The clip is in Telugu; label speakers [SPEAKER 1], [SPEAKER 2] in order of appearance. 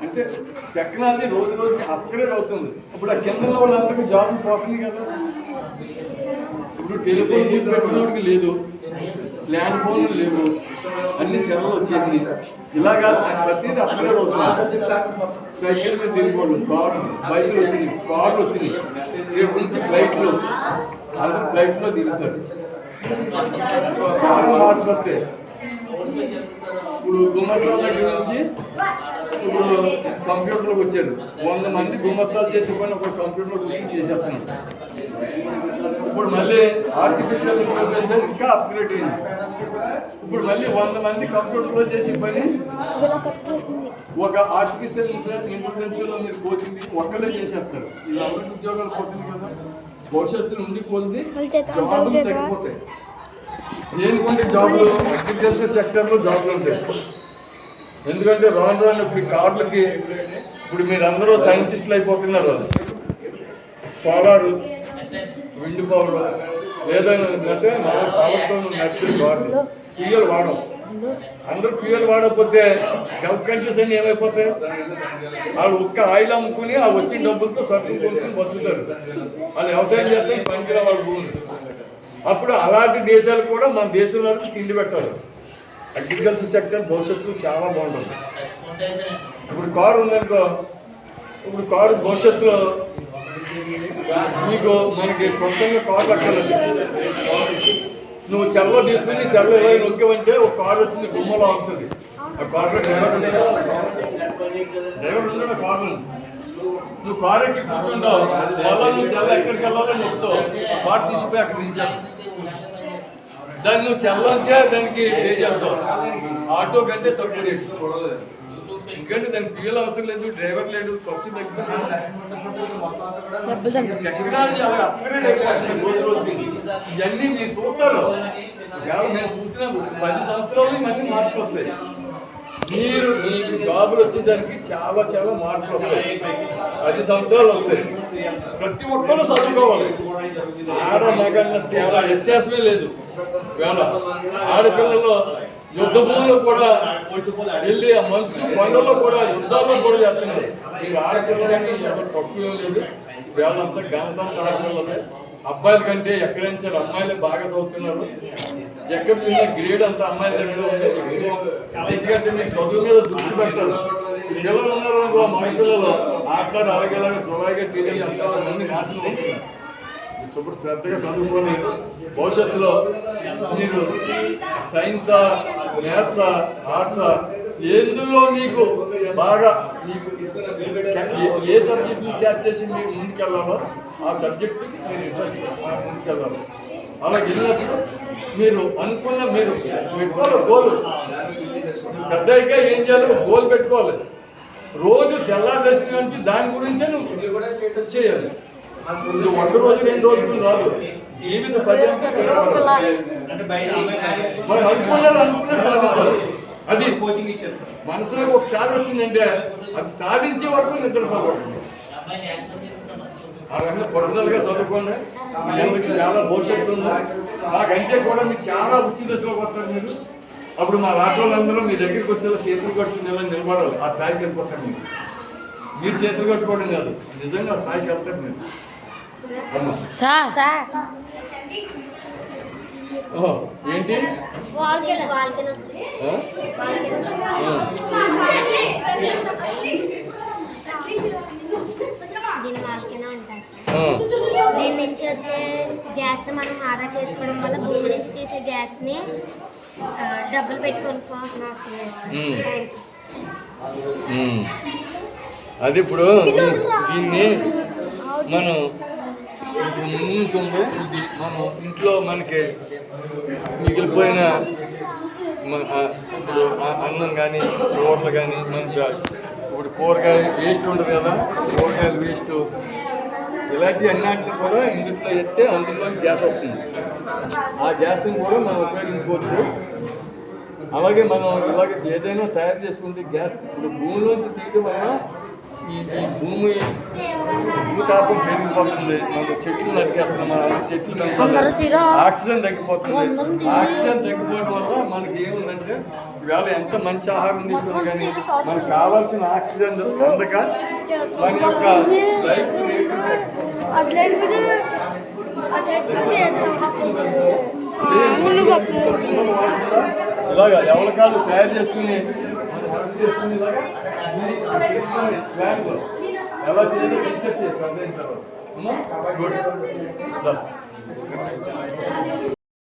[SPEAKER 1] అంటే టెక్నాలజీ రోజు రోజుకి అప్గ్రేడ్ అవుతుంది. ఇప్పుడు ఆ కింద వాళ్ళందరికీ జాబ్ పోతుంది కదా. ఇప్పుడు టెలిఫోన్ బూత్ పెట్టినోడికి లేదు, ల్యాండ్ ఫోన్లు లేవు, అన్ని సెలవులు వచ్చేసి ఇలాగా ప్రతిదీ అప్గ్రేడ్ అవుతుంది. సైకిల్ మీద తిరిగిపోవడం, కార్లు, బైకులు వచ్చినాయి, కార్లు వచ్చినాయి. రేపు నుంచి ఫ్లైట్లు, అందరూ ఫ్లైట్లో తిరుగుతారు. చాలా మార్పులు వస్తాయి. ఇప్పుడు గుమ్మస్తాల దగ్గర నుంచి ఇప్పుడు కంప్యూటర్కి వచ్చారు. 100 మంది గుమ్మస్తాలు చేసే పని ఒక కంప్యూటర్ వచ్చి చేసేస్తున్నాడు. ఇప్పుడు మళ్ళీ ఆర్టిఫిషియల్ ఇంటెలిజెన్స్ ఇంకా అప్గ్రేడ్ అయింది. ఇప్పుడు మళ్ళీ 100 మంది కంప్యూటర్లో చేసే పని ఒక ఆర్టిఫిషియల్ ఇంటెలిజెన్స్లో మీరు కోచింగ్ ఒక్కడే చేసేస్తారు. ఇది అందరికి ఉద్యోగాలు పోతుంది కదా. భవిష్యత్తులో ఉండి పోతుంది, జాబులు తగ్గిపోతాయి. దేనికంటే జాబ్లు అగ్రికల్చర్ సెక్టర్లో జాబ్లు ఉంటాయి. ఎందుకంటే రాను రాను ఇప్పుడు కార్లకి ఇప్పుడు మీరు అందరూ సైంటిస్టులు అయిపోతున్నారు. సోలారు, విండ్ పవర్ లేదని అంటే మన పవర్తో నడిచిన కార్లు ఫ్యూయల్ వాడడం. అందరూ ఫ్యూయల్ వాడకపోతే గల్ఫ్ కంట్రీస్ అన్ని ఏమైపోతాయి? వాళ్ళు ఒక్క ఆయిల్ అమ్ముకుని ఆ వచ్చిన డబ్బులతో సరుకులు కొనుక్కొని బతుకుతారు. వాళ్ళు వ్యవసాయం చేస్తే పనికిరా వాళ్ళు భూమి. అప్పుడు అలాంటి దేశాలు కూడా మన దేశంలో తిండి పెట్టాలి. అగ్రికల్చర్ సెక్టర్ భవిష్యత్తు చాలా బాగుంటుంది. ఇప్పుడు కారు ఉందనుకో, ఇప్పుడు కారు భవిష్యత్తులో మీకు మనకి సొంతంగా కారు పట్టాలి. నువ్వు చెల్లో తీసుకుని చెల్లో 20 నొక్కేవంటే ఒక కారు వచ్చింది, గుమ్మలో అవుతుంది. ఆ కారులో డ్రైవర్ ఉంటాడు, కారు నువ్వు కారు ఎక్కి కూర్చుంటావు. మళ్ళీ నువ్వు చెల్ల ఎక్కడికి వెళ్ళాలో నొక్కుతావు, కారు తీసిపోయి అక్కడ దించావు. దాన్ని నువ్వు చెల్లోంచే దానికి పే చేస్తావు. ఆటో కంటే తక్కువ రేట్స్. ఎందుకంటే దానికి ఫ్యూయల్ అవసరం లేదు, డ్రైవర్ లేడు, ఖర్చు తగ్గిపోతుంది. టెక్నాలజీ అలా అప్గ్రేడ్ అయిపోతుంది రోజు రోజుకి. ఇవన్నీ మీరు చూస్తారు. మేము చూసిన 10 సంవత్సరాలు ఇవన్నీ మార్పులు వస్తాయి. మీకు జాబులు వచ్చేసరికి చాలా చాలా మార్పులు వస్తాయి. 10 సంవత్సరాలు వస్తాయి. ప్రతి ఒక్కరూ చదువుకోవాలి. ఆడ మగన్న తేడా వ్యత్యాసమే లేదు. వేళ ఆడపిల్లలు యుద్ధ భూములు కూడా వెళ్ళి ఆ మంచు కొండల్లో కూడా యుద్ధాల్లో కూడా చేస్తున్నారు. మీరు ఆడపిల్లలని ఎవరు తక్కువ లేదు. వేళంతా గణతంత్ర ఆడపిల్లలే. అబ్బాయిల కంటే ఎక్కడైనా సరే అమ్మాయిలే బాగా చదువుతున్నారు. ఎక్కడ చూసినా గ్రేడ్ అంతా అమ్మాయిల దగ్గర ఉంది. ఎందుకంటే మీకు చదువు మీద దృష్టి పెడతారు. పిల్లలు ఉన్నారు అనుకో, మా పిల్లలు ఆటలాడు అలాగేలాగా త్వరగా తిరిగి అంతా మంది నాశనం అవుతుంది. ఇప్పుడు శ్రద్ధగా చదువుకొని భవిష్యత్తులో మీరు సైన్సా, మ్యాథ్సా, ఆర్ట్సా ఎందులో మీకు బాగా మీకు ఏ సబ్జెక్ట్ని క్యాచ్ చేసి మీరు ముందుకెళ్ళాలో ఆ సబ్జెక్టుకి మీరు ఇంట్రెస్ట్ ముందుకెళ్ళాలి. అలా వెళ్ళినప్పుడు మీరు అనుకున్న మీరు పెట్టుకోవాలి గోల్. పెద్దగా ఏం చేయాలి? గోల్ పెట్టుకోవాలి. రోజు తెల్లారేసిన నుంచి దాని గురించే నువ్వు చేయాలి. నువ్వు 1 రోజు 2 రోజులు రాదు. జీవిత పర్యంతం కష్టపడాలి. మనం అనుకున్నది సాధించాలి. అది మనసులోకి ఒకసారి వచ్చిందంటే అది సాధించే వరకు నిద్రపోకూడదు. ఆ రకంగా పట్టుదలగా చదువుకోండి. మీకు చాలా భవిష్యత్తు ఉంది. నాకంటే కూడా మీకు చాలా ఉచిత దశలోకి వస్తారు. మీరు అప్పుడు మా రాష్ట్రాలందరూ మీ దగ్గరికి వచ్చేలా చేతులు కట్టుకునేలా నిలబడాలి. ఆ స్థాయికి వెళ్ళిపోతారు. మీరు చేతులు కట్టుకోవడం కాదు, నిజంగా ఆ స్థాయికి వెళ్తారు మీరు. ఏంటి
[SPEAKER 2] దీని నుంచి వచ్చే గ్యాస్ ని మనం ఆదా చేసుకోవడం వల్ల భూమి నుంచి తీసే గ్యాస్ ని డబ్బులు పెట్టుకోవాల్సిన అవసరం లేదు.
[SPEAKER 1] అది ఇప్పుడు దీన్ని మనం ముందుంది. ఇది మనం ఇంట్లో మనకి మిగిలిపోయిన ఇప్పుడు అన్నం కానీ కూరలు కానీ మనకి ఇప్పుడు కూరగాయ వేస్ట్ ఉంటుంది కదా, కూరగాయలు వేస్ట్ ఇలాంటి అన్నింటిని కూడా ఇందులో ఎత్తే అందులో గ్యాస్ వస్తుంది. ఆ గ్యాస్ని కూడా మనం ఉపయోగించుకోవచ్చు. అలాగే మనం ఇలాగే ఏదైనా తయారు చేసుకుంటే గ్యాస్ ఇప్పుడు భూమిలోంచి తీయడం వల్ల ఈ భూమి భూతాపం పెరిగిపోతుంది, మన చెట్లు నరికేస్తున్నాం, చెట్లు పెంచాలి, ఆక్సిజన్ తగ్గిపోతుంది. ఆక్సిజన్ తగ్గిపోవడం వల్ల మనకి ఏముందంటే ఇవాళ ఎంత మంచి ఆహారం తీసుకున్నా కానీ మనకు కావాల్సిన ఆక్సిజన్ అందక మన యొక్క లైఫ్ ఇలాగా ఎవరికాళ్ళు తయారు చేసుకుని ఎలా చేయాలో రీసెర్చ్ చేస్తాను.